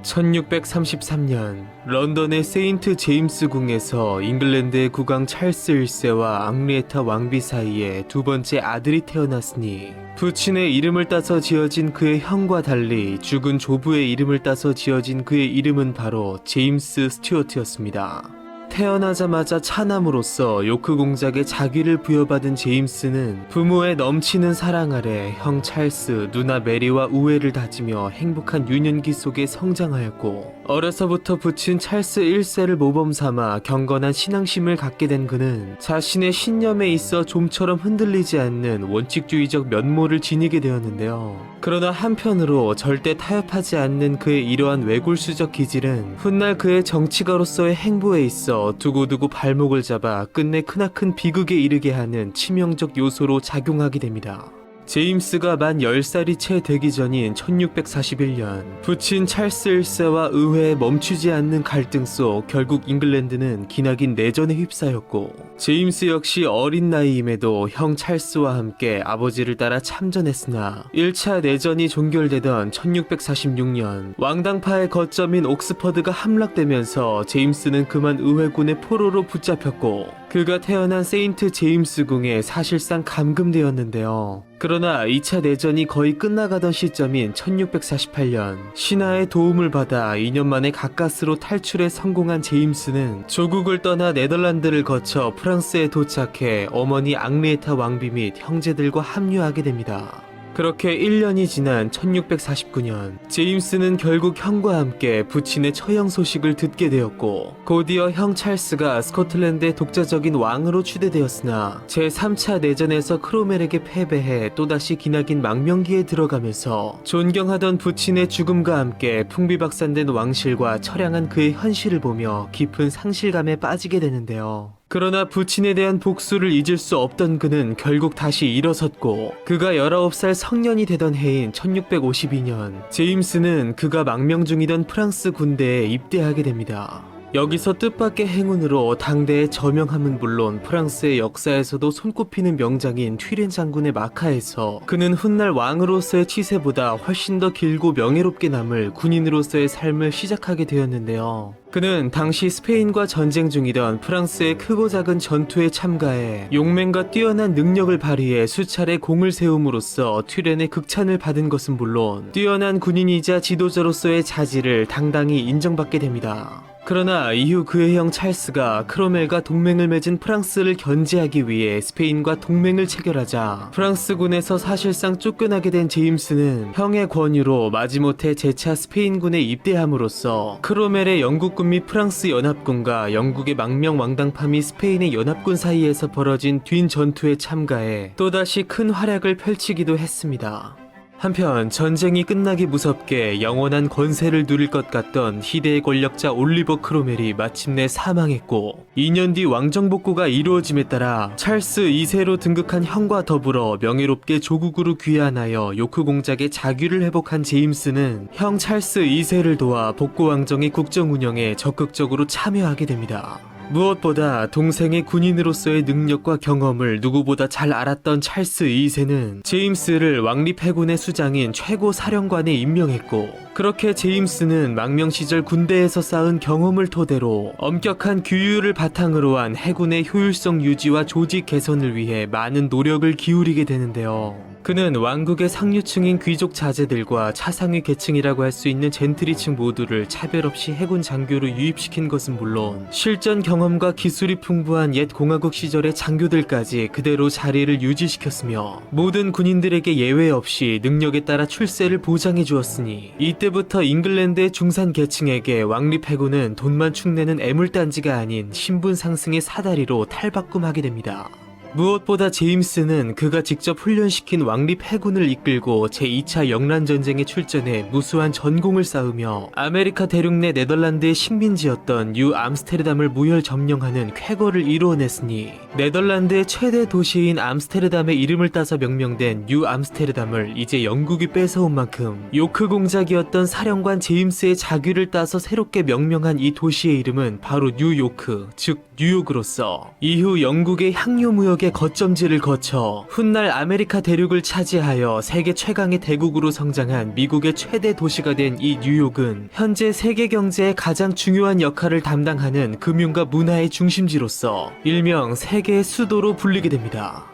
1633년 런던의 세인트 제임스 궁에서 잉글랜드의 국왕 찰스 1세와 앙리에타 왕비 사이에 두 번째 아들이 태어났으니 부친의 이름을 따서 지어진 그의 형과 달리 죽은 조부의 이름을 따서 지어진 그의 이름은 바로 제임스 스튜어트였습니다. 태어나자마자 차남으로서 요크 공작의 자귀를 부여받은 제임스는 부모의 넘치는 사랑 아래 형 찰스, 누나 메리와 우애를 다지며 행복한 유년기 속에 성장하였고, 어려서부터 부친 찰스 1세를 모범 삼아 경건한 신앙심을 갖게 된 그는 자신의 신념에 있어 좀처럼 흔들리지 않는 원칙주의적 면모를 지니게 되었는데요. 그러나 한편으로 절대 타협하지 않는 그의 이러한 외골수적 기질은 훗날 그의 정치가로서의 행보에 있어 두고두고 발목을 잡아 끝내 크나큰 비극에 이르게 하는 치명적 요소로 작용하게 됩니다. 제임스가 만 10살이 채 되기 전인 1641년 부친 찰스 1세와 의회에 멈추지 않는 갈등 속 결국 잉글랜드는 기나긴 내전에 휩싸였고, 제임스 역시 어린 나이임에도 형 찰스와 함께 아버지를 따라 참전했으나 1차 내전이 종결되던 1646년 왕당파의 거점인 옥스퍼드가 함락되면서 제임스는 그만 의회군의 포로로 붙잡혔고, 그가 태어난 세인트 제임스 궁에 사실상 감금되었는데요. 그러나 2차 내전이 거의 끝나가던 시점인 1648년 신하의 도움을 받아 2년 만에 가까스로 탈출에 성공한 제임스는 조국을 떠나 네덜란드를 거쳐 프랑스에 도착해 어머니 앙리에타 왕비 및 형제들과 합류하게 됩니다. 그렇게 1년이 지난 1649년 제임스는 결국 형과 함께 부친의 처형 소식을 듣게 되었고, 곧이어 형 찰스가 스코틀랜드의 독자적인 왕으로 추대되었으나 제3차 내전에서 크로멜에게 패배해 또다시 기나긴 망명기에 들어가면서 존경하던 부친의 죽음과 함께 풍비박산된 왕실과 처량한 그의 현실을 보며 깊은 상실감에 빠지게 되는데요. 그러나 부친에 대한 복수를 잊을 수 없던 그는 결국 다시 일어섰고, 그가 19살 성년이 되던 해인 1652년 제임스는 그가 망명 중이던 프랑스 군대에 입대하게 됩니다. 여기서 뜻밖의 행운으로 당대의 저명함은 물론 프랑스의 역사에서도 손꼽히는 명장인 튀렌 장군의 마카에서 그는 훗날 왕으로서의 치세보다 훨씬 더 길고 명예롭게 남을 군인으로서의 삶을 시작하게 되었는데요. 그는 당시 스페인과 전쟁 중이던 프랑스의 크고 작은 전투에 참가해 용맹과 뛰어난 능력을 발휘해 수차례 공을 세움으로써 튀렌의 극찬을 받은 것은 물론 뛰어난 군인이자 지도자로서의 자질을 당당히 인정받게 됩니다. 그러나 이후 그의 형 찰스가 크로멜과 동맹을 맺은 프랑스를 견제하기 위해 스페인과 동맹을 체결하자 프랑스군에서 사실상 쫓겨나게 된 제임스는 형의 권유로 마지못해 재차 스페인군에 입대함으로써 크로멜의 영국군 및 프랑스 연합군과 영국의 망명 왕당파 및 스페인의 연합군 사이에서 벌어진 뒷 전투에 참가해 또다시 큰 활약을 펼치기도 했습니다. 한편 전쟁이 끝나기 무섭게 영원한 권세를 누릴 것 같던 희대의 권력자 올리버 크로멜이 마침내 사망했고, 2년 뒤 왕정 복구가 이루어짐에 따라 찰스 2세로 등극한 형과 더불어 명예롭게 조국으로 귀환하여 요크 공작의 자귀를 회복한 제임스는 형 찰스 2세를 도와 복구 왕정의 국정 운영에 적극적으로 참여하게 됩니다. 무엇보다 동생의 군인으로서의 능력과 경험을 누구보다 잘 알았던 찰스 2세는 제임스를 왕립 해군의 수장인 최고 사령관에 임명했고, 그렇게 제임스는 망명 시절 군대에서 쌓은 경험을 토대로 엄격한 규율을 바탕으로 한 해군의 효율성 유지와 조직 개선을 위해 많은 노력을 기울이게 되는데요. 그는 왕국의 상류층인 귀족 자제들과 차상위 계층이라고 할 수 있는 젠트리층 모두를 차별 없이 해군 장교로 유입시킨 것은 물론 실전 경험과 기술이 풍부한 옛 공화국 시절의 장교들까지 그대로 자리를 유지시켰으며, 모든 군인들에게 예외 없이 능력에 따라 출세를 보장해 주었으니 이때부터 잉글랜드의 중산 계층에게 왕립 해군은 돈만 축내는 애물단지가 아닌 신분 상승의 사다리로 탈바꿈하게 됩니다. 무엇보다 제임스는 그가 직접 훈련시킨 왕립 해군을 이끌고 제2차 영란전쟁에 출전해 무수한 전공을 쌓으며 아메리카 대륙 내 네덜란드의 식민지였던 뉴 암스테르담을 무혈 점령하는 쾌거를 이루어냈으니, 네덜란드의 최대 도시인 암스테르담의 이름을 따서 명명된 뉴 암스테르담을 이제 영국이 뺏어온 만큼 요크 공작이었던 사령관 제임스의 자귀를 따서 새롭게 명명한 이 도시의 이름은 바로 뉴요크, 즉 뉴욕으로서 이후 영국의 향료 무역의 거점지를 거쳐 훗날 아메리카 대륙을 차지하여 세계 최강의 대국으로 성장한 미국의 최대 도시가 된 이 뉴욕은 현재 세계 경제의 가장 중요한 역할을 담당하는 금융과 문화의 중심지로서 일명 세계의 수도로 불리게 됩니다.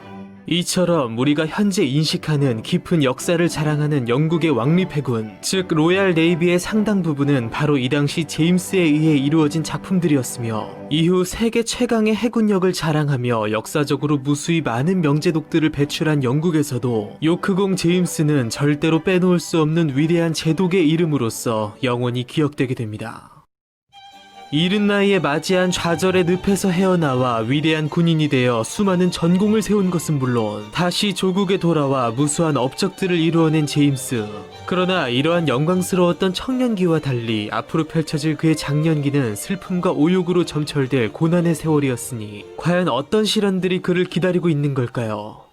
이처럼 우리가 현재 인식하는 깊은 역사를 자랑하는 영국의 왕립해군, 즉 로얄 네이비의 상당 부분은 바로 이 당시 제임스에 의해 이루어진 작품들이었으며 이후 세계 최강의 해군력을 자랑하며 역사적으로 무수히 많은 명제독들을 배출한 영국에서도 요크공 제임스는 절대로 빼놓을 수 없는 위대한 제독의 이름으로서 영원히 기억되게 됩니다. 이른 나이에 맞이한 좌절의 늪에서 헤어나와 위대한 군인이 되어 수많은 전공을 세운 것은 물론 다시 조국에 돌아와 무수한 업적들을 이루어낸 제임스. 그러나 이러한 영광스러웠던 청년기와 달리 앞으로 펼쳐질 그의 장년기는 슬픔과 오욕으로 점철될 고난의 세월이었으니 과연 어떤 시련들이 그를 기다리고 있는 걸까요?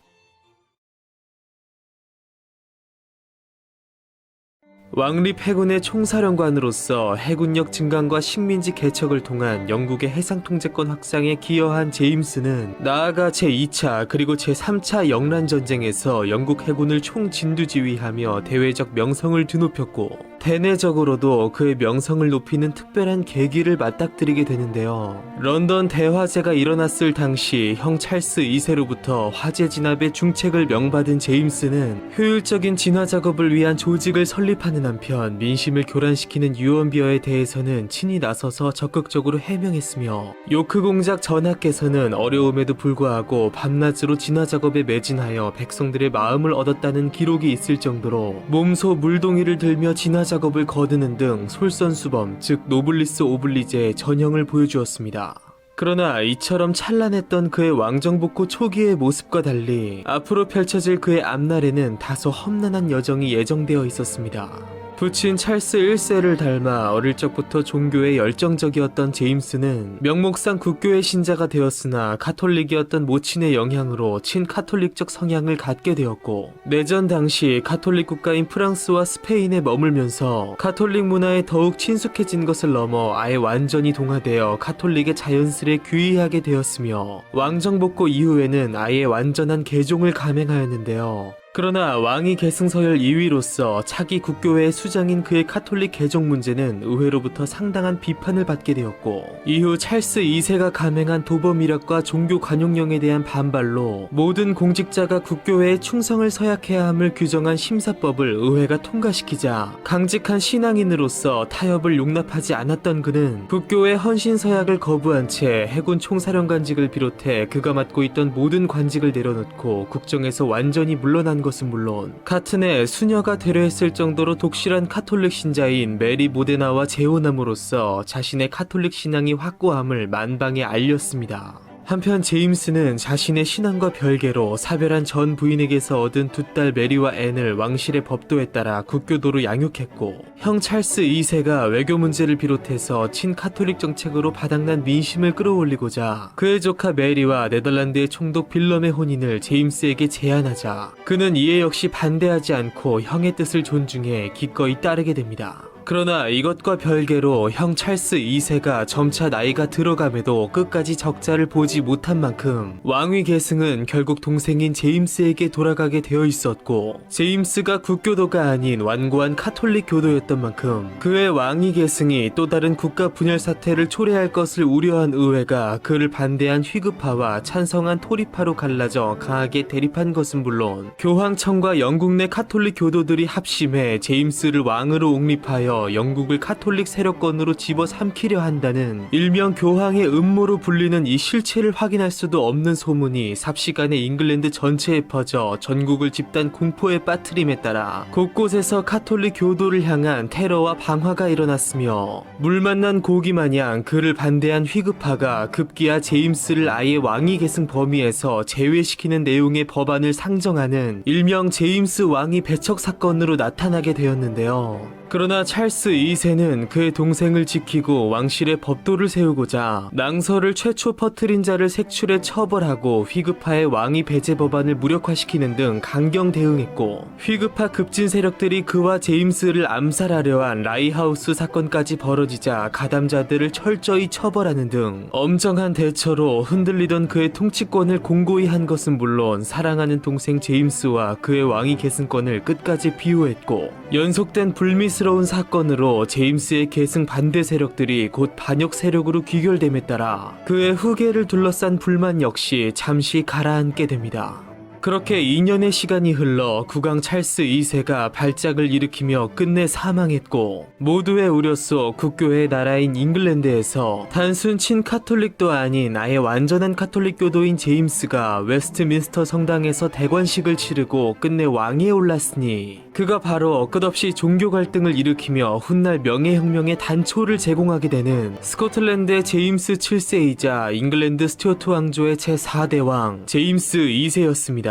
왕립 해군의 총사령관으로서 해군력 증강과 식민지 개척을 통한 영국의 해상 통제권 확장에 기여한 제임스는 나아가 제2차 그리고 제3차 영란 전쟁에서 영국 해군을 총진두지휘하며 대외적 명성을 드높였고 대내적으로도 그의 명성을 높이는 특별한 계기를 맞닥뜨리게 되는데요. 런던 대화재가 일어났을 당시 형 찰스 2세로부터 화재 진압의 중책을 명받은 제임스는 효율적인 진화 작업을 위한 조직을 설립하는 한편 민심을 교란시키는 유언비어에 대해서는 친히 나서서 적극적으로 해명했으며 요크 공작 전하께서는 어려움에도 불구하고 밤낮으로 진화 작업에 매진하여 백성들의 마음을 얻었다는 기록이 있을 정도로 몸소 물동이를 들며 진화 작업을 거두는 등 솔선수범, 즉 노블리스 오블리제의 전형을 보여주었습니다. 그러나 이처럼 찬란했던 그의 왕정복고 초기의 모습과 달리 앞으로 펼쳐질 그의 앞날에는 다소 험난한 여정이 예정되어 있었습니다. 부친 찰스 1세를 닮아 어릴 적부터 종교에 열정적이었던 제임스는 명목상 국교의 신자가 되었으나 카톨릭이었던 모친의 영향으로 친카톨릭적 성향을 갖게 되었고 내전 당시 카톨릭 국가인 프랑스와 스페인에 머물면서 카톨릭 문화에 더욱 친숙해진 것을 넘어 아예 완전히 동화되어 카톨릭에 자연스레 귀의하게 되었으며 왕정복고 이후에는 아예 완전한 개종을 감행하였는데요. 그러나 왕위 계승 서열 2위로서 차기 국교회의 수장인 그의 카톨릭 개종 문제는 의회로부터 상당한 비판을 받게 되었고 이후 찰스 2세가 감행한 도범이력과 종교 관용령에 대한 반발로 모든 공직자가 국교회에 충성을 서약해야 함을 규정한 심사법을 의회가 통과시키자 강직한 신앙인으로서 타협을 용납하지 않았던 그는 국교회 헌신 서약을 거부한 채 해군 총사령관직을 비롯해 그가 맡고 있던 모든 관직을 내려놓고 국정에서 완전히 물러난 것은 물론 같은 해 수녀가 되려 했을 정도로 독실한 카톨릭 신자인 메리 모데나와 재혼함으로써 자신의 카톨릭 신앙이 확고함을 만방에 알렸습니다. 한편 제임스는 자신의 신앙과 별개로 사별한 전 부인에게서 얻은 두 딸 메리와 앤을 왕실의 법도에 따라 국교도로 양육했고 형 찰스 2세가 외교 문제를 비롯해서 친카톨릭 정책으로 바닥난 민심을 끌어올리고자 그의 조카 메리와 네덜란드의 총독 빌럼의 혼인을 제임스에게 제안하자 그는 이에 역시 반대하지 않고 형의 뜻을 존중해 기꺼이 따르게 됩니다. 그러나 이것과 별개로 형 찰스 2세가 점차 나이가 들어감에도 끝까지 적자를 보지 못한 만큼 왕위 계승은 결국 동생인 제임스에게 돌아가게 되어 있었고 제임스가 국교도가 아닌 완고한 카톨릭 교도였던 만큼 그의 왕위 계승이 또 다른 국가 분열 사태를 초래할 것을 우려한 의회가 그를 반대한 휘급파와 찬성한 토리파로 갈라져 강하게 대립한 것은 물론 교황청과 영국 내 카톨릭 교도들이 합심해 제임스를 왕으로 옹립하여 영국을 카톨릭 세력권으로 집어삼키려 한다는 일명 교황의 음모로 불리는 이 실체를 확인할 수도 없는 소문이 삽시간에 잉글랜드 전체에 퍼져 전국을 집단 공포에 빠뜨림에 따라 곳곳에서 카톨릭 교도를 향한 테러와 방화가 일어났으며 물 만난 고기 마냥 그를 반대한 휘급파가 급기야 제임스를 아예 왕위 계승 범위에서 제외시키는 내용의 법안을 상정하는 일명 제임스 왕위 배척 사건으로 나타나게 되었는데요. 그러나 찰스 찰스 2세는 그의 동생을 지키고 왕실의 법도를 세우고자 낭서를 최초 퍼뜨린 자를 색출해 처벌하고 휘급파의 왕위 배제 법안을 무력화시키는 등 강경 대응했고, 휘급파 급진 세력들이 그와 제임스를 암살하려 한 라이하우스 사건까지 벌어지자 가담자들을 철저히 처벌하는 등 엄정한 대처로 흔들리던 그의 통치권을 공고히 한 것은 물론 사랑하는 동생 제임스와 그의 왕위 계승권을 끝까지 비호했고, 연속된 불미스러운 사건으로 제임스의 계승 반대 세력들이 곧 반역 세력으로 귀결됨에 따라 그의 후계를 둘러싼 불만 역시 잠시 가라앉게 됩니다. 그렇게 2년의 시간이 흘러 국왕 찰스 2세가 발작을 일으키며 끝내 사망했고, 모두의 우려 속 국교의 나라인 잉글랜드에서 단순 친카톨릭도 아닌 아예 완전한 카톨릭 교도인 제임스가 웨스트민스터 성당에서 대관식을 치르고 끝내 왕위에 올랐으니, 그가 바로 끝없이 종교 갈등을 일으키며 훗날 명예혁명의 단초를 제공하게 되는 스코틀랜드의 제임스 7세이자 잉글랜드 스튜어트 왕조의 제4대 왕 제임스 2세였습니다.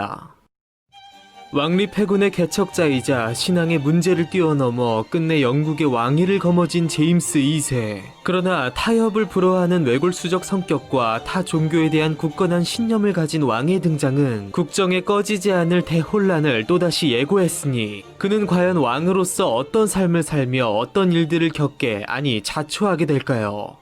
왕리 패군의 개척자이자 신앙의 문제를 뛰어넘어 끝내 영국의 왕위를 거머쥔 제임스 2세. 그러나 타협을 불허하는 외골수적 성격과 타 종교에 대한 굳건한 신념을 가진 왕의 등장은 국정에 꺼지지 않을 대혼란을 또다시 예고했으니, 그는 과연 왕으로서 어떤 삶을 살며 어떤 일들을 겪게, 아니 자초하게 될까요?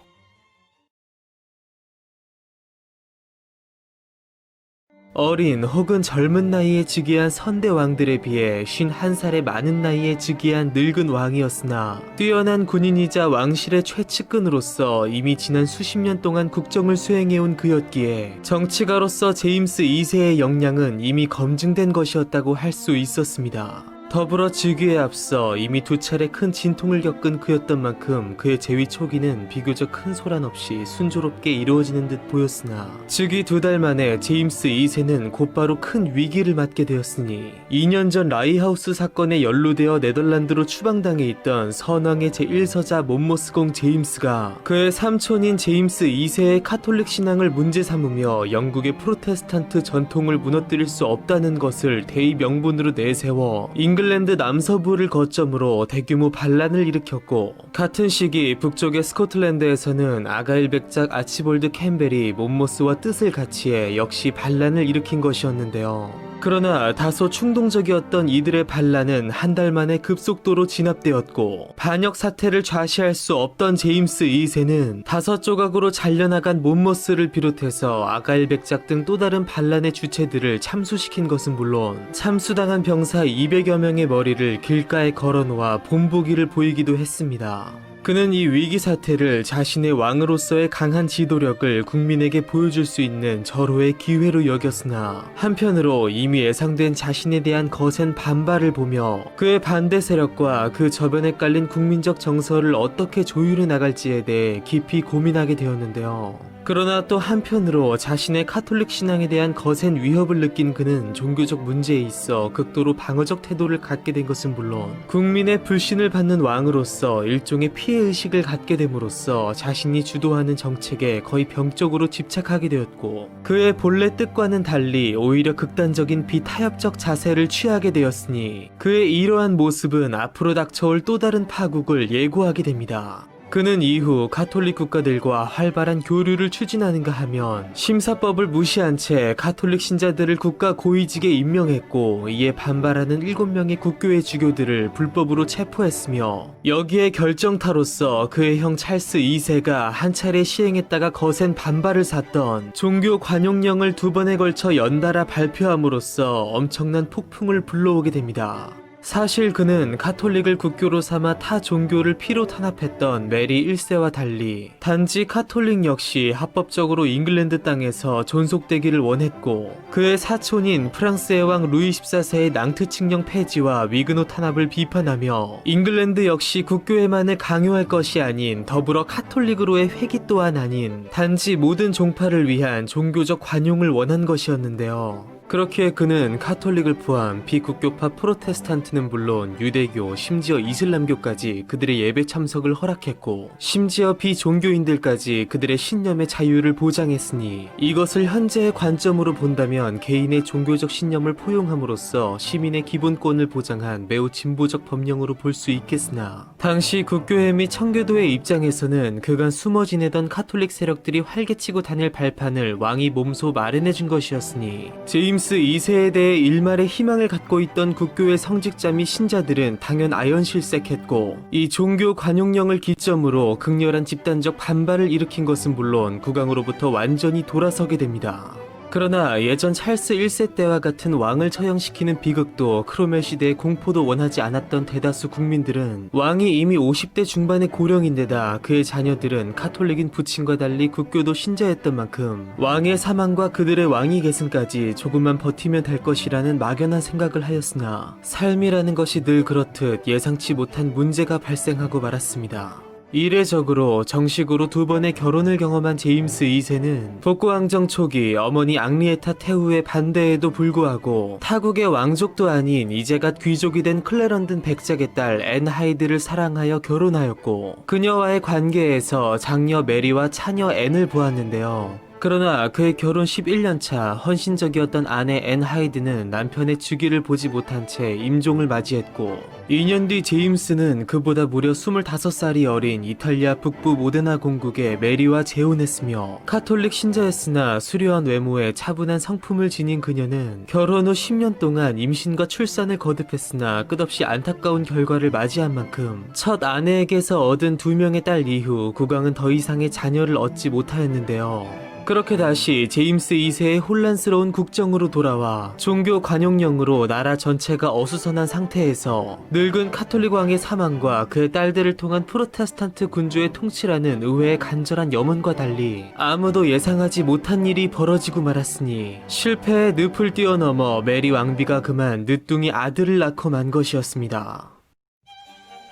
어린 혹은 젊은 나이에 즉위한 선대 왕들에 비해 51살의 많은 나이에 즉위한 늙은 왕이었으나, 뛰어난 군인이자 왕실의 최측근으로서 이미 지난 수십 년 동안 국정을 수행해온 그였기에 정치가로서 제임스 2세의 역량은 이미 검증된 것이었다고 할 수 있었습니다. 더불어 즉위에 앞서 이미 2차례 큰 진통을 겪은 그였던 만큼 그의 재위 초기는 비교적 큰 소란 없이 순조롭게 이루어지는 듯 보였으나, 즉위 2달 만에 제임스 2세는 곧바로 큰 위기를 맞게 되었으니, 2년 전 라이하우스 사건에 연루되어 네덜란드로 추방당해 있던 선왕의 제1서자 몬모스공 제임스가 그의 삼촌인 제임스 2세의 카톨릭 신앙을 문제 삼으며 영국의 프로테스탄트 전통을 무너뜨릴 수 없다는 것을 대의 명분으로 내세워 잉글랜드 남서부를 거점으로 대규모 반란을 일으켰고, 같은 시기 북쪽의 스코틀랜드에서는 아가일 백작 아치볼드 캠벨이 몬모스와 뜻을 같이해 역시 반란을 일으킨 것이었는데요. 그러나 다소 충동적이었던 이들의 반란은 한 달 만에 급속도로 진압되었고, 반역 사태를 좌시할 수 없던 제임스 2세는 5조각으로 잘려나간 몬모스를 비롯해서 아가일 백작 등 또 다른 반란의 주체들을 참수시킨 것은 물론, 참수당한 병사 200여 명의 머리를 길가에 걸어놓아 본보기를 보이기도 했습니다. 그는 이 위기 사태를 자신의 왕으로서의 강한 지도력을 국민에게 보여줄 수 있는 절호의 기회로 여겼으나, 한편으로 이미 예상된 자신에 대한 거센 반발을 보며 그의 반대 세력과 그 저변에 깔린 국민적 정서를 어떻게 조율해 나갈지에 대해 깊이 고민하게 되었는데요. 그러나 또 한편으로 자신의 카톨릭 신앙에 대한 거센 위협을 느낀 그는 종교적 문제에 있어 극도로 방어적 태도를 갖게 된 것은 물론, 국민의 불신을 받는 왕으로서 일종의 피해의식을 갖게 됨으로써 자신이 주도하는 정책에 거의 병적으로 집착하게 되었고, 그의 본래 뜻과는 달리 오히려 극단적인 비타협적 자세를 취하게 되었으니, 그의 이러한 모습은 앞으로 닥쳐올 또 다른 파국을 예고하게 됩니다. 그는 이후 가톨릭 국가들과 활발한 교류를 추진하는가 하면 심사법을 무시한 채 가톨릭 신자들을 국가 고위직에 임명했고, 이에 반발하는 7명의 국교회 주교들을 불법으로 체포했으며, 여기에 결정타로서 그의 형 찰스 2세가 한 차례 시행했다가 거센 반발을 샀던 종교 관용령을 2번에 걸쳐 연달아 발표함으로써 엄청난 폭풍을 불러오게 됩니다. 사실 그는 가톨릭을 국교로 삼아 타 종교를 피로 탄압했던 메리 1세와 달리 단지 가톨릭 역시 합법적으로 잉글랜드 땅에서 존속되기를 원했고, 그의 사촌인 프랑스의 왕 루이 14세의 낭트 칙령 폐지와 위그노 탄압을 비판하며 잉글랜드 역시 국교회만을 강요할 것이 아닌 더불어 가톨릭으로의 회귀 또한 아닌 단지 모든 종파를 위한 종교적 관용을 원한 것이었는데요. 그렇기에 그는 카톨릭을 포함 비국교파 프로테스탄트는 물론 유대교, 심지어 이슬람교까지 그들의 예배 참석을 허락했고, 심지어 비종교인들까지 그들의 신념의 자유를 보장했으니, 이것을 현재의 관점으로 본다면 개인의 종교적 신념을 포용함으로써 시민의 기본권을 보장한 매우 진보적 법령으로 볼 수 있겠으나, 당시 국교회 및 청교도의 입장에서는 그간 숨어 지내던 카톨릭 세력들이 활개치고 다닐 발판을 왕이 몸소 마련해준 것이었으니, 제임스 2세에 대해 일말의 희망을 갖고 있던 국교의 성직자 및 신자들은 당연 아연실색했고, 이 종교 관용령을 기점으로 극렬한 집단적 반발을 일으킨 것은 물론 국왕으로부터 완전히 돌아서게 됩니다. 그러나 예전 찰스 1세 때와 같은 왕을 처형시키는 비극도 크로멜 시대의 공포도 원하지 않았던 대다수 국민들은, 왕이 이미 50대 중반의 고령인데다 그의 자녀들은 카톨릭인 부친과 달리 국교도 신자였던 만큼 왕의 사망과 그들의 왕위 계승까지 조금만 버티면 될 것이라는 막연한 생각을 하였으나, 삶이라는 것이 늘 그렇듯 예상치 못한 문제가 발생하고 말았습니다. 이례적으로 정식으로 2번의 결혼을 경험한 제임스 2세는 복고왕정 초기 어머니 앙리에타 태후의 반대에도 불구하고 타국의 왕족도 아닌 이제 갓 귀족이 된 클레런든 백작의 딸 앤 하이드를 사랑하여 결혼하였고, 그녀와의 관계에서 장녀 메리와 차녀 앤을 보았는데요. 그러나 그의 결혼 11년차 헌신적이었던 아내 앤 하이드는 남편의 주기를 보지 못한 채 임종을 맞이했고, 2년 뒤 제임스는 그보다 무려 25살이 어린 이탈리아 북부 모데나 공국의 메리와 재혼했으며, 카톨릭 신자였으나 수려한 외모에 차분한 성품을 지닌 그녀는 결혼 후 10년 동안 임신과 출산을 거듭했으나 끝없이 안타까운 결과를 맞이한 만큼 첫 아내에게서 얻은 2명의 딸 이후 국왕은 더 이상의 자녀를 얻지 못하였는데요. 그렇게 다시 제임스 2세의 혼란스러운 국정으로 돌아와 종교 관용령으로 나라 전체가 어수선한 상태에서 늙은 카톨릭 왕의 사망과 그의 딸들을 통한 프로테스탄트 군주의 통치라는 의회의 간절한 염원과 달리 아무도 예상하지 못한 일이 벌어지고 말았으니, 실패의 늪을 뛰어넘어 메리 왕비가 그만 늦둥이 아들을 낳고 만 것이었습니다.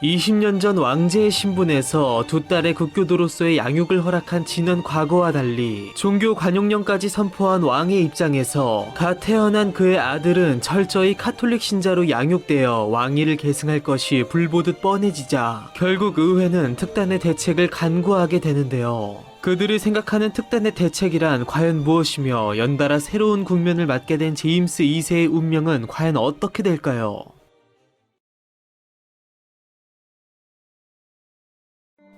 20년 전 왕제의 신분에서 2딸의 국교도로서의 양육을 허락한 진원 과거와 달리 종교 관용령까지 선포한 왕의 입장에서 갓 태어난 그의 아들은 철저히 카톨릭 신자로 양육되어 왕위를 계승할 것이 불보듯 뻔해지자 결국 의회는 특단의 대책을 간구하게 되는데요. 그들이 생각하는 특단의 대책이란 과연 무엇이며 연달아 새로운 국면을 맞게 된 제임스 2세의 운명은 과연 어떻게 될까요?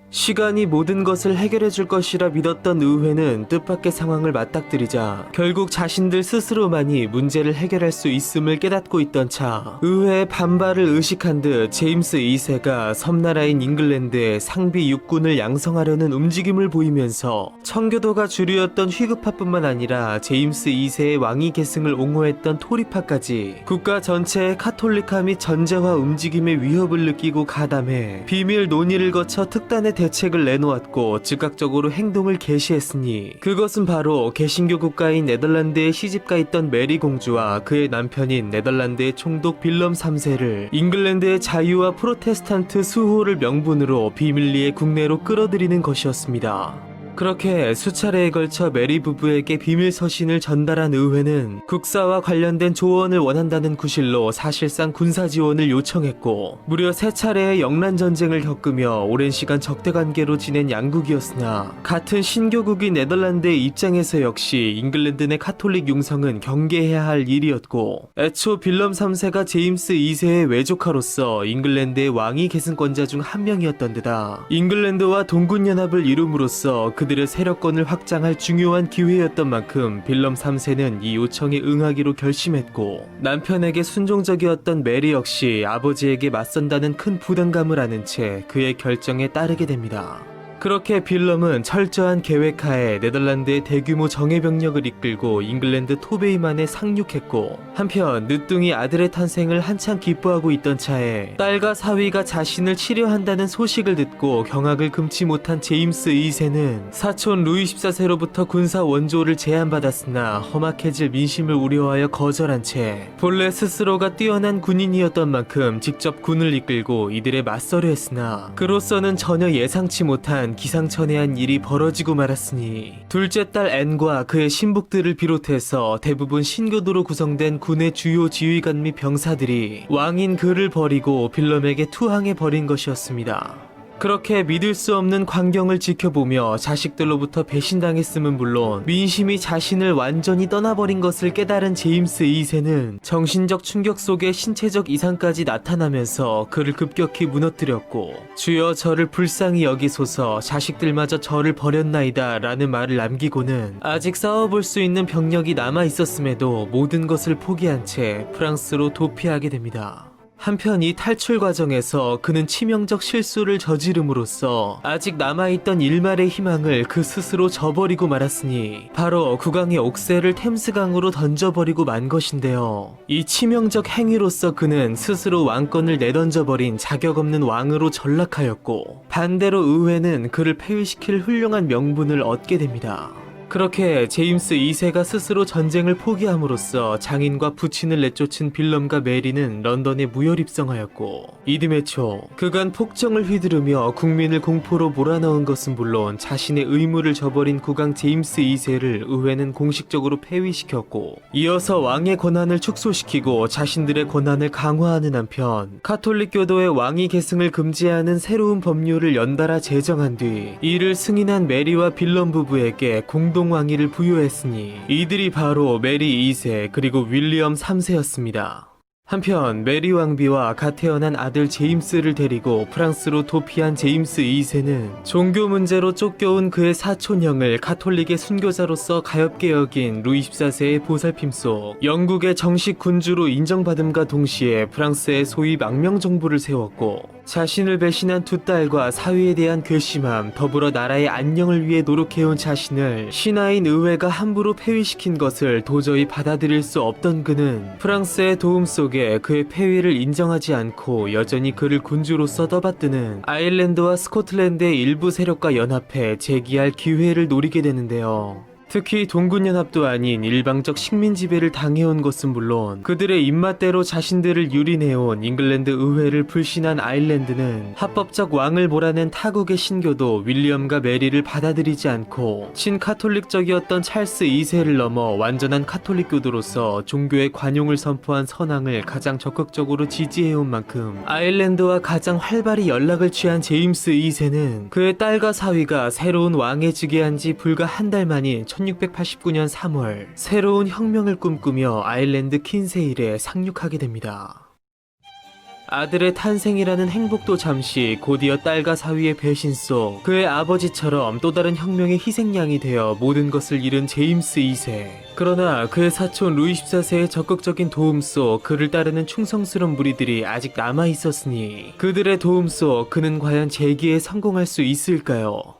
시간이 모든 것을 해결해 줄 것이라 믿었던 의회는 뜻밖의 상황을 맞닥뜨리자 결국 자신들 스스로만이 문제를 해결할 수 있음을 깨닫고 있던 차, 의회의 반발을 의식한 듯 제임스 2세가 섬나라인 잉글랜드에 상비 육군을 양성하려는 움직임을 보이면서 청교도가 주류였던 휘그파뿐만 아니라 제임스 2세의 왕위 계승을 옹호했던 토리파까지 국가 전체의 카톨릭화 및 전제화 움직임의 위협을 느끼고 가담해 비밀 논의를 거쳐 특단의 대책을 내놓았고 즉각적으로 행동을 개시했으니, 그것은 바로 개신교 국가인 네덜란드에 시집가 있던 메리 공주와 그의 남편인 네덜란드의 총독 빌럼 3세를 잉글랜드의 자유와 프로테스탄트 수호를 명분으로 비밀리에 국내로 끌어들이는 것이었습니다. 그렇게 수차례에 걸쳐 메리 부부에게 비밀 서신을 전달한 의회는 국사와 관련된 조언을 원한다는 구실로 사실상 군사 지원을 요청했고, 무려 3차례의 영란 전쟁을 겪으며 오랜 시간 적대 관계로 지낸 양국이었으나 같은 신교국인 네덜란드의 입장에서 역시 잉글랜드 내 카톨릭 융성은 경계해야 할 일이었고, 애초 빌럼 3세가 제임스 2세의 외조카로서 잉글랜드의 왕위 계승권자 중 한 명이었던 데다 잉글랜드와 동군연합을 이룸으로써 그들의 세력권을 확장할 중요한 기회였던 만큼 빌럼 3세는 이 요청에 응하기로 결심했고, 남편에게 순종적이었던 메리 역시 아버지에게 맞선다는 큰 부담감을 안은 채 그의 결정에 따르게 됩니다. 그렇게 빌럼은 철저한 계획하에 네덜란드의 대규모 정예병력을 이끌고 잉글랜드 토베이만에 상륙했고, 한편 늦둥이 아들의 탄생을 한창 기뻐하고 있던 차에 딸과 사위가 자신을 치료한다는 소식을 듣고 경악을 금치 못한 제임스 2세는 사촌 루이 14세로부터 군사 원조를 제안받았으나 험악해질 민심을 우려하여 거절한 채 본래 스스로가 뛰어난 군인이었던 만큼 직접 군을 이끌고 이들에 맞서려 했으나 그로서는 전혀 예상치 못한 동안 기상천외한 일이 벌어지고 말았으니 둘째 딸 앤과 그의 신복들을 비롯해서 대부분 신교도로 구성된 군의 주요 지휘관 및 병사들이 왕인 그를 버리고 빌럼에게 투항해 버린 것이었습니다. 그렇게 믿을 수 없는 광경을 지켜보며 자식들로부터 배신당했음은 물론 민심이 자신을 완전히 떠나버린 것을 깨달은 제임스 2세는 정신적 충격 속에 신체적 이상까지 나타나면서 그를 급격히 무너뜨렸고 주여 저를 불쌍히 여기소서 자식들마저 저를 버렸나이다 라는 말을 남기고는 아직 싸워볼 수 있는 병력이 남아있었음에도 모든 것을 포기한 채 프랑스로 도피하게 됩니다. 한편 이 탈출 과정에서 그는 치명적 실수를 저지름으로써 아직 남아있던 일말의 희망을 그 스스로 저버리고 말았으니 바로 국왕의 옥새를 템스강으로 던져버리고 만 것인데요. 이 치명적 행위로서 그는 스스로 왕권을 내던져버린 자격 없는 왕으로 전락하였고 반대로 의회는 그를 폐위시킬 훌륭한 명분을 얻게 됩니다. 그렇게 제임스 2세가 스스로 전쟁을 포기함으로써 장인과 부친을 내쫓은 빌럼과 메리는 런던에 무혈 입성하였고 이듬해 초 그간 폭정을 휘두르며 국민을 공포로 몰아넣은 것은 물론 자신의 의무를 저버린 국왕 제임스 2세를 의회는 공식적으로 폐위시켰고 이어서 왕의 권한을 축소시키고 자신들의 권한을 강화하는 한편 카톨릭교도의 왕위 계승을 금지하는 새로운 법률을 연달아 제정한 뒤 이를 승인한 메리와 빌럼 부부에게 공동왕위를 부여했으니 이들이 바로 메리 2세 그리고 윌리엄 3세였습니다. 한편 메리 왕비와 갓 태어난 아들 제임스를 데리고 프랑스로 도피한 제임스 2세는 종교 문제로 쫓겨온 그의 사촌형을 가톨릭의 순교자로서 가엾게 여긴 루이 14세의 보살핌 속 영국의 정식 군주로 인정받음과 동시에 프랑스의 소위 망명 정부를 세웠고 자신을 배신한 두 딸과 사위에 대한 괘씸함 더불어 나라의 안녕을 위해 노력해온 자신을 신하인 의회가 함부로 폐위시킨 것을 도저히 받아들일 수 없던 그는 프랑스의 도움 속에 그의 폐위를 인정하지 않고 여전히 그를 군주로서 떠받드는 아일랜드와 스코틀랜드의 일부 세력과 연합해 재기할 기회를 노리게 되는데요. 특히 동군연합도 아닌 일방적 식민 지배를 당해온 것은 물론 그들의 입맛대로 자신들을 유린해온 잉글랜드 의회를 불신한 아일랜드는 합법적 왕을 몰아낸 타국의 신교도 윌리엄과 메리를 받아들이지 않고 친카톨릭적이었던 찰스 2세를 넘어 완전한 카톨릭교도로서 종교의 관용을 선포한 선왕을 가장 적극적으로 지지해온 만큼 아일랜드와 가장 활발히 연락을 취한 제임스 2세는 그의 딸과 사위가 새로운 왕에 즉위한 지 불과 한 달 만인 1689년 3월 새로운 혁명을 꿈꾸며 아일랜드 킨세일에 상륙하게 됩니다. 아들의 탄생이라는 행복도 잠시 곧이어 딸과 사위의 배신 속 그의 아버지처럼 또 다른 혁명의 희생양이 되어 모든 것을 잃은 제임스 2세. 그러나 그의 사촌 루이 14세의 적극적인 도움 속 그를 따르는 충성스러운 무리들이 아직 남아있었으니 그들의 도움 속 그는 과연 재기에 성공할 수 있을까요?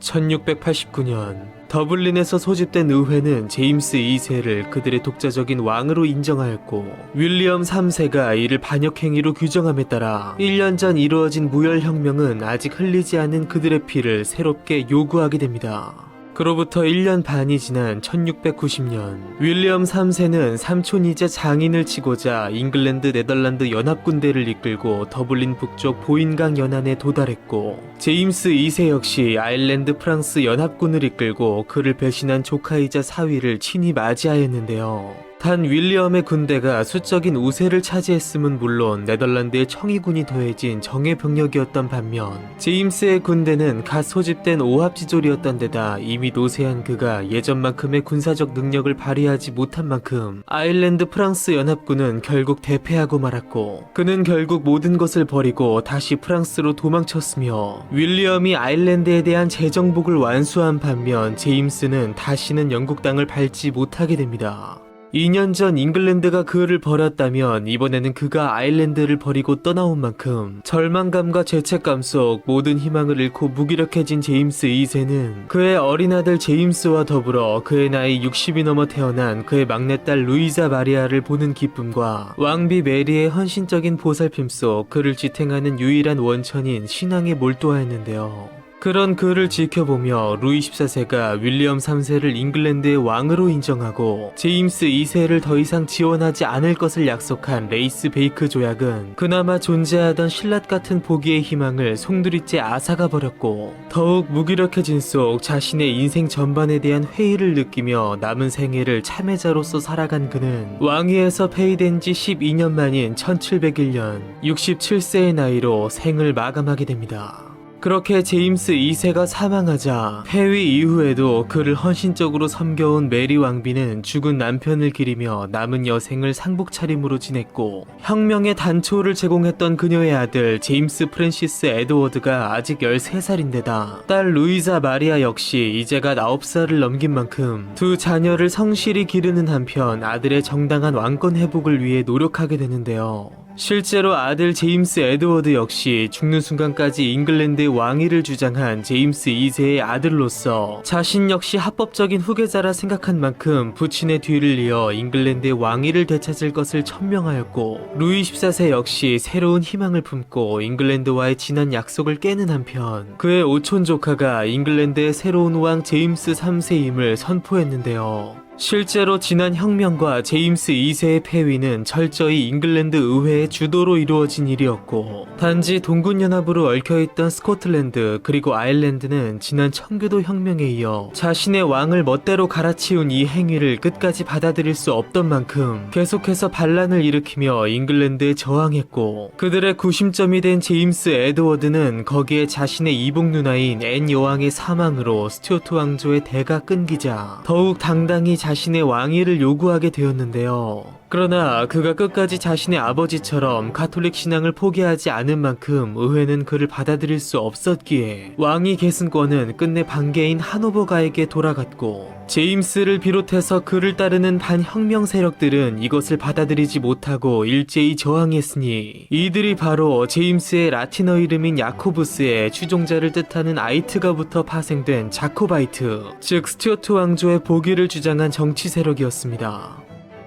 1689년 더블린에서 소집된 의회는 제임스 2세를 그들의 독자적인 왕으로 인정하였고 윌리엄 3세가 이를 반역행위로 규정함에 따라 1년 전 이루어진 무혈혁명은 아직 흘리지 않은 그들의 피를 새롭게 요구하게 됩니다. 그로부터 1년 반이 지난 1690년 윌리엄 3세는 삼촌이자 장인을 치고자 잉글랜드 네덜란드 연합군대를 이끌고 더블린 북쪽 보인강 연안에 도달했고 제임스 2세 역시 아일랜드 프랑스 연합군을 이끌고 그를 배신한 조카이자 사위를 친히 맞이하였는데요. 단 윌리엄의 군대가 수적인 우세를 차지했음은 물론 네덜란드의 청이군이 더해진 정예 병력이었던 반면 제임스의 군대는 갓 소집된 오합지졸이었던 데다 이미 노쇠한 그가 예전만큼의 군사적 능력을 발휘하지 못한 만큼 아일랜드 프랑스 연합군은 결국 대패하고 말았고 그는 결국 모든 것을 버리고 다시 프랑스로 도망쳤으며 윌리엄이 아일랜드에 대한 재정복을 완수한 반면 제임스는 다시는 영국 땅을 밟지 못하게 됩니다. 2년 전 잉글랜드가 그를 버렸다면 이번에는 그가 아일랜드를 버리고 떠나온 만큼 절망감과 죄책감 속 모든 희망을 잃고 무기력해진 제임스 2세는 그의 어린아들 제임스와 더불어 그의 나이 60이 넘어 태어난 그의 막내딸 루이자 마리아를 보는 기쁨과 왕비 메리의 헌신적인 보살핌 속 그를 지탱하는 유일한 원천인 신앙에 몰두하였는데요. 그런 그를 지켜보며 루이 14세가 윌리엄 3세를 잉글랜드의 왕으로 인정하고 제임스 2세를 더 이상 지원하지 않을 것을 약속한 레이스 베이크 조약은 그나마 존재하던 신라 같은 보기의 희망을 송두리째 앗아가 버렸고, 더욱 무기력해진 속 자신의 인생 전반에 대한 회의를 느끼며 남은 생애를 참회자로서 살아간 그는 왕위에서 폐위된 지 12년 만인 1701년 67세의 나이로 생을 마감하게 됩니다. 그렇게 제임스 2세가 사망하자 폐위 이후에도 그를 헌신적으로 섬겨온 메리 왕비는 죽은 남편을 기리며 남은 여생을 상복 차림으로 지냈고, 혁명의 단초를 제공했던 그녀의 아들 제임스 프랜시스 에드워드가 아직 13살인데다 딸 루이자 마리아 역시 이제가 9살을 넘긴 만큼 두 자녀를 성실히 기르는 한편 아들의 정당한 왕권 회복을 위해 노력하게 되는데요. 실제로 아들 제임스 에드워드 역시 죽는 순간까지 잉글랜드의 왕위를 주장한 제임스 2세의 아들로서 자신 역시 합법적인 후계자라 생각한 만큼 부친의 뒤를 이어 잉글랜드의 왕위를 되찾을 것을 천명하였고, 루이 14세 역시 새로운 희망을 품고 잉글랜드와의 지난 약속을 깨는 한편 그의 오촌 조카가 잉글랜드의 새로운 왕 제임스 3세임을 선포했는데요. 실제로 지난 혁명과 제임스 2세의 폐위는 철저히 잉글랜드 의회의 주도로 이루어진 일이었고, 단지 동군연합으로 얽혀있던 스코틀랜드 그리고 아일랜드는 지난 청교도 혁명에 이어 자신의 왕을 멋대로 갈아치운 이 행위를 끝까지 받아들일 수 없던 만큼 계속해서 반란을 일으키며 잉글랜드에 저항했고, 그들의 구심점이 된 제임스 에드워드는 거기에 자신의 이복 누나인 앤 여왕의 사망으로 스튜어트 왕조의 대가 끊기자 더욱 당당히 자신의 왕위를 요구하게 되었는데요. 그러나 그가 끝까지 자신의 아버지처럼 가톨릭 신앙을 포기하지 않은 만큼 의회는 그를 받아들일 수 없었기에 왕위 계승권은 끝내 반개인 하노버가에게 돌아갔고, 제임스를 비롯해서 그를 따르는 반혁명 세력들은 이것을 받아들이지 못하고 일제히 저항했으니 이들이 바로 제임스의 라틴어 이름인 야코부스의 추종자를 뜻하는 아이트가부터 파생된 자코바이트, 즉 스튜어트 왕조의 복위를 주장한 정치 세력이었습니다.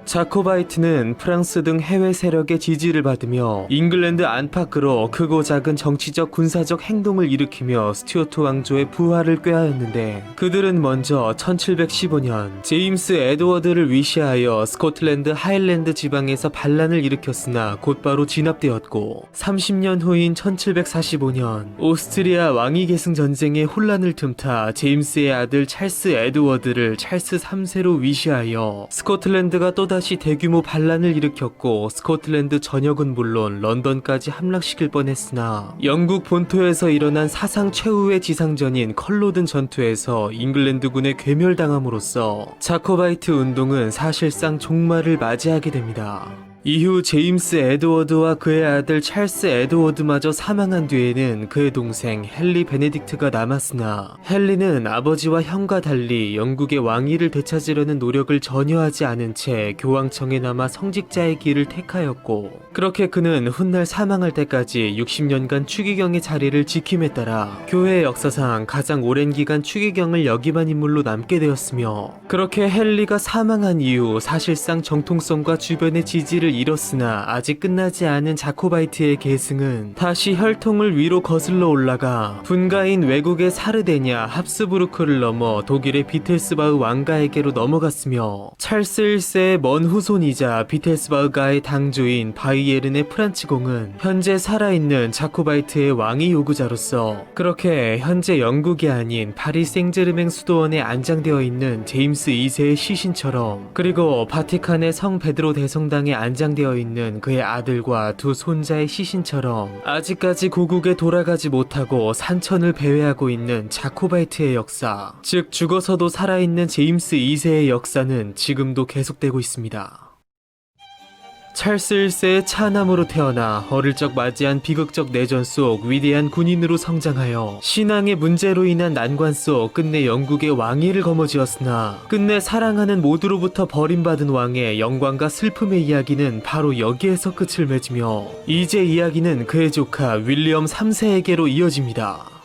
자코바이트는 프랑스 등 해외 세력의 지지를 받으며 잉글랜드 안팎으로 크고 작은 정치적 군사적 행동을 일으키며 스튜어트 왕조의 부활을 꾀하였는데, 그들은 먼저 1715년 제임스 에드워드를 위시하여 스코틀랜드 하일랜드 지방에서 반란을 일으켰으나 곧바로 진압되었고, 30년 후인 1745년 오스트리아 왕위 계승 전쟁의 혼란을 틈타 제임스의 아들 찰스 에드워드를 찰스 3세로 위시하여 스코틀랜드가 또다시 대규모 반란을 일으켰고, 스코틀랜드 전역은 물론 런던까지 함락시킬 뻔했으나 영국 본토에서 일어난 사상 최후의 지상전인 컬로든 전투에서 잉글랜드군에 괴멸당함으로써 자코바이트 운동은 사실상 종말을 맞이하게 됩니다. 이후 제임스 에드워드와 그의 아들 찰스 에드워드마저 사망한 뒤에는 그의 동생 헨리 베네딕트가 남았으나, 헨리는 아버지와 형과 달리 영국의 왕위를 되찾으려는 노력을 전혀 하지 않은 채 교황청에 남아 성직자의 길을 택하였고, 그렇게 그는 훗날 사망할 때까지 60년간 추기경의 자리를 지킴에 따라 교회 역사상 가장 오랜 기간 추기경을 역임한 인물로 남게 되었으며, 그렇게 헨리가 사망한 이후 사실상 정통성과 주변의 지지를 잃었으나 아직 끝나지 않은 자코바이트의 계승은 다시 혈통을 위로 거슬러 올라가 분가인 외국의 사르데냐 합스부르크를 넘어 독일의 비텔스바흐 왕가에게로 넘어갔으며, 찰스 1세의 먼 후손이자 비텔스바흐가의 당조인 바이에른의 프란츠 공은 현재 살아있는 자코바이트의 왕위 요구자로서 그렇게 현재 영국이 아닌 파리 생제르맹 수도원에 안장되어 있는 제임스 2세의 시신처럼, 그리고 바티칸의 성 베드로 대성당에 안장되어 있는 그의 아들과 두 손자의 시신처럼 아직까지 고국에 돌아가지 못하고 산천을 배회하고 있는 자코바이트의 역사, 즉 죽어서도 살아있는 제임스 2세의 역사는 지금도 계속되고 있습니다. 찰스 1세의 차남으로 태어나 어릴 적 맞이한 비극적 내전 속 위대한 군인으로 성장하여 신앙의 문제로 인한 난관 속 끝내 영국의 왕위를 거머쥐었으나, 끝내 사랑하는 모두로부터 버림받은 왕의 영광과 슬픔의 이야기는 바로 여기에서 끝을 맺으며 이제 이야기는 그의 조카 윌리엄 3세에게로 이어집니다.